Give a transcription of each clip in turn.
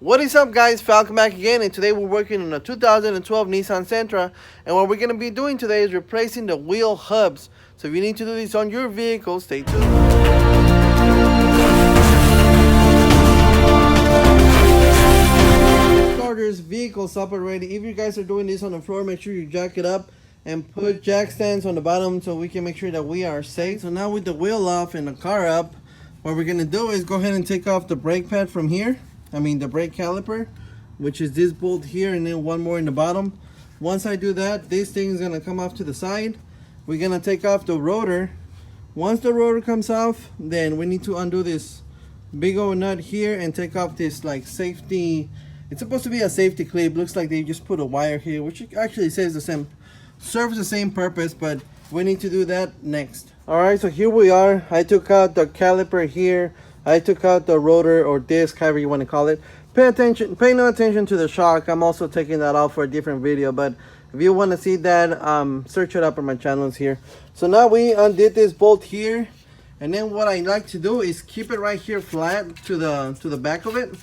What is up, guys? Falcon back again, and today we're working on a 2012 Nissan Sentra, and what we're going to be doing today is replacing the wheel hubs. So if you need to do this on your vehicle, stay tuned. Starters, vehicles up already. If you guys are doing this on the floor, make sure you jack it up and put jack stands on the bottom so we can make sure that we are safe. So now with the wheel off and the car up, what we're going to do is go ahead and take off the brake pad from here. The brake caliper, which is this bolt here, and then one more in the bottom. Once I do that, this thing is going to come off to the side. We're going to take off the rotor. Once the rotor comes off, then we need to undo this big old nut here and take off this like safety. It's supposed to be a safety clip. Looks like they just put a wire here, which actually serves the same purpose, but we need to do that next. Alright, so here we are. I took out the caliper here. I took out the rotor or disc, however you want to call it. Pay no attention to the shock. I'm also taking that off for a different video, but if you want to see that, search it up on my channels here. So now we undid this bolt here, and then what I like to do is keep it right here flat to the back of it,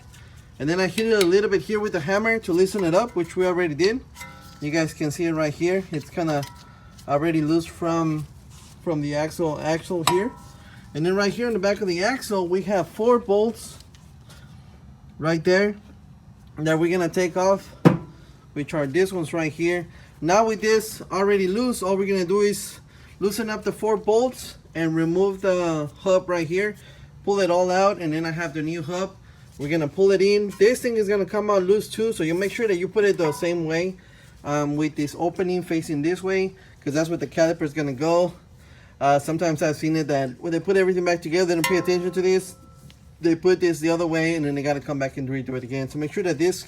and then I hit it a little bit here with the hammer to loosen it up, which we already did. You guys can see it right here. It's kind of already loose from the axle here. And then right here on the back of the axle, we have 4 bolts right there that we're gonna take off, which are these ones right here. Now with this already loose, all we're gonna do is loosen up the 4 bolts and remove the hub right here, pull it all out, and then I have the new hub. We're gonna pull it in. This thing is gonna come out loose too, so you make sure that you put it the same way, with this opening facing this way, because that's where the caliper is gonna go. Sometimes I've seen it that when they put everything back together, they don't pay attention to this. They put this the other way, and then they got to come back and redo it again. So make sure that this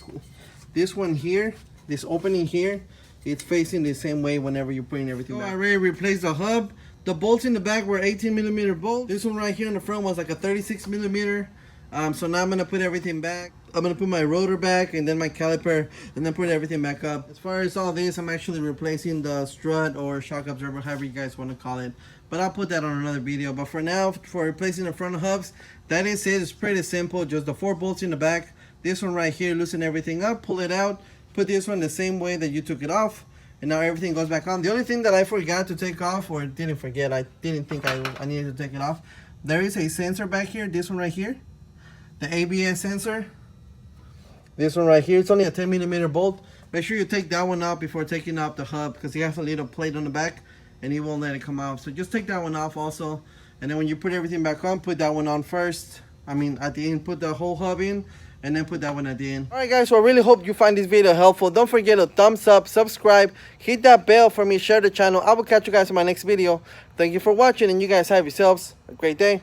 one here, this opening here, it's facing the same way whenever you're putting everything back. I already replaced the hub. The bolts in the back were 18mm bolts. This one right here in the front was like a 36mm. So now I'm going to put everything back. I'm going to put my rotor back, and then my caliper, and then put everything back up. As far as all this, I'm actually replacing the strut or shock absorber, however you guys want to call it. But I'll put that on another video. But for now, for replacing the front hubs, that is it. It's pretty simple. Just the 4 bolts in the back. This one right here, loosen everything up, pull it out, put this one the same way that you took it off, and now everything goes back on. The only thing that I forgot to take off, or didn't forget, I didn't think I needed to take it off. There is a sensor back here. This one right here. The ABS sensor. This one right here, it's only a 10mm bolt. Make sure you take that one out before taking off the hub, because it has a little plate on the back and it won't let it come out. So just take that one off also, and then when you put everything back on, put that one on first. At the end, put the whole hub in, and then put that one at the end. Alright guys, so I really hope you find this video helpful. Don't forget to thumbs up, subscribe, hit that bell for me, share the channel. I will catch you guys in my next video. Thank you for watching, and you guys have yourselves a great day.